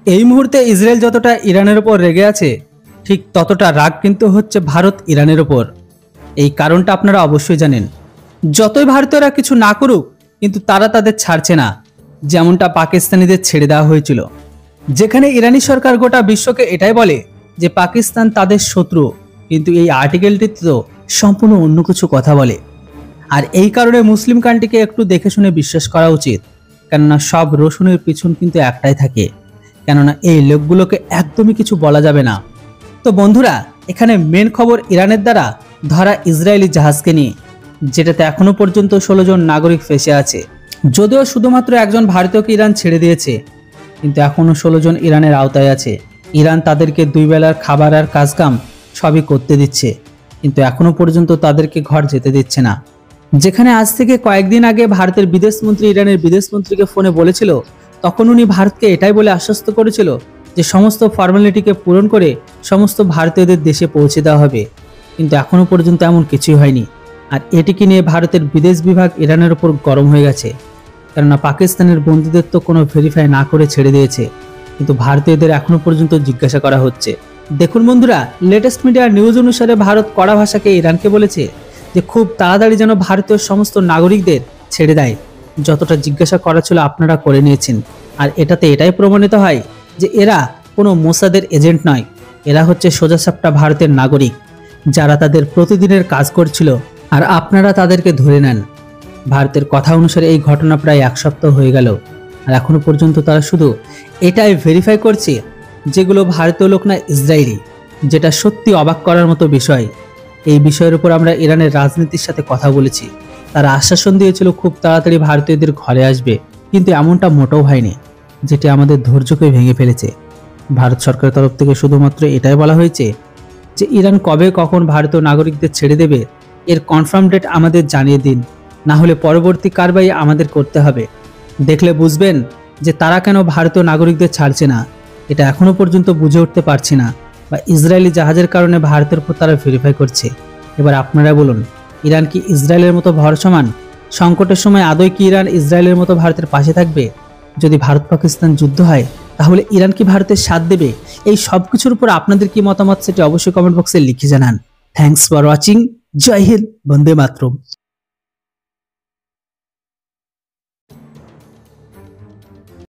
এই মুহূর্তে ইসরায়েল যতটা ইরানের উপর রেগে আছে, ঠিক ততটা রাগ কিন্তু হচ্ছে ভারত ইরানের উপর। এই কারণটা আপনারা অবশ্যই জানেন। যতই ভারতীয়রা কিছু না করুক, কিন্তু তারা তাদের ছাড়ছে না, যেমনটা পাকিস্তানিদের ছেড়ে দেওয়া হয়েছিল। যেখানে ইরানি সরকার গোটা বিশ্বকে এটাই বলে যে পাকিস্তান তাদের শত্রু, কিন্তু এই আর্টিকেলটিতে তো সম্পূর্ণ অন্য কিছু কথা বলে। আর এই কারণে মুসলিম কান্ট্রিকে একটু দেখে শুনে বিশ্বাস করা উচিত, কেননা সব রসুনের পিছন কিন্তু একটাই থাকে, কেননা এই লোকগুলোকে একদমই কিছু বলা যাবে না। তো বন্ধুরা, এখানে মেন খবর ইরানের দ্বারা ধরা ইসরায়েলি জাহাজকে নিয়ে, যেটাতে এখনো পর্যন্ত 16 জন নাগরিক ফেঁসে আছে। যদিও শুধুমাত্র একজন ভারতীয়কে ইরান ছেড়ে দিয়েছে, কিন্তু এখনো 16 জন ইরানের আওতায় আছে। ইরান তাদেরকে 2 বেলার খাবার আর কাজকাম সবই করতে দিচ্ছে, কিন্তু এখনো পর্যন্ত তাদেরকে ঘর যেতে দিচ্ছে না। যেখানে আজ থেকে কয়েকদিন আগে ভারতের বিদেশমন্ত্রী ইরানের বিদেশমন্ত্রীকে ফোনে বলেছিল, তখন উনি ভারতকে এটাই বলে আশ্বস্ত করেছিল যে সমস্ত ফর্মালিটিকে পূরণ করে সমস্ত ভারতীয়দের দেশে পৌঁছে দেওয়া হবে, কিন্তু এখনো পর্যন্ত এমন কিছুই হয়নি। আর এটিকে নিয়ে ভারতের বিদেশ বিভাগ ইরানের উপর গরম হয়ে গেছে, কেননা পাকিস্তানের বন্দীদের তো কোনো ভেরিফাই না করে ছেড়ে দিয়েছে, কিন্তু ভারতীয়দের এখনো পর্যন্ত জিজ্ঞাসা করা হচ্ছে। দেখুন বন্ধুরা, লেটেস্ট মিডিয়ার নিউজ অনুসারে ভারত কড়া ভাষাকে ইরানকে বলেছে যে খুব তাড়াতাড়ি যেন ভারতীয় সমস্ত নাগরিকদের ছেড়ে দেয়। যতটা জিজ্ঞাসা করা ছিল আপনারা করে নিয়েছেন। আর এটাতে এটাই প্রমাণিত হয় যে এরা কোনো মোসাদের এজেন্ট নয়, এরা হচ্ছে সোজাসাপটা ভারতের নাগরিক, যারা তাদের প্রতিদিনের কাজ করছিল, আর আপনারা তাদেরকে ধরে নেন। ভারতের কথা অনুসারে এই ঘটনা প্রায় 1 সপ্তাহ হয়ে গেল, আর এখনো পর্যন্ত তারা শুধু এটাই ভেরিফাই করছে যেগুলো ভারতীয় লোক না ইসরায়েলি, যেটা সত্যি অবাক করার মতো বিষয়। এই বিষয়ের উপর আমরা ইরানের রাজনীতির সাথে কথা বলেছি, তারা আশ্বাসন দিয়েছিল খুব তাড়াতাড়ি ভারতীয়দের ঘরে আসবে, কিন্তু এমনটা মোটেও হয়নি, যেটি আমাদের ধৈর্যকে ভেঙে ফেলেছে। ভারত সরকারের তরফ থেকে শুধুমাত্র এটাই বলা হয়েছে যে ইরান কবে কখন ভারতীয় নাগরিকদের ছেড়ে দেবে এর কনফার্ম ডেট আমাদের জানিয়ে দিন, না হলে পরবর্তী কারবাই আমাদের করতে হবে। দেখলে বুঝবেন যে তারা কেন ভারতীয় নাগরিকদের ছাড়ছে না, এটা এখনো পর্যন্ত বুঝে উঠতে পারছি না, বা ইসরায়েলি জাহাজের কারণে ভারতের উপর তারা ভেরিফাই করছে। এবার আপনারা বলুন, ইরান কি ইসরায়েলের মতো ভরসমান? সংকটের সময় আদৌ কি ইরান ইসরায়েলের মতো ভারতের পাশে থাকবে? যদি ভারত পাকিস্তান যুদ্ধ হয়, তাহলে ইরান কি ভারতের সাথ দেবে? এই সব কিছুর উপর আপনাদের কি মতামত সেটি অবশ্যই কমেন্ট বক্সে লিখে জানান। Thanks for watching. জয় হিন্দ, বন্দে মাতরম।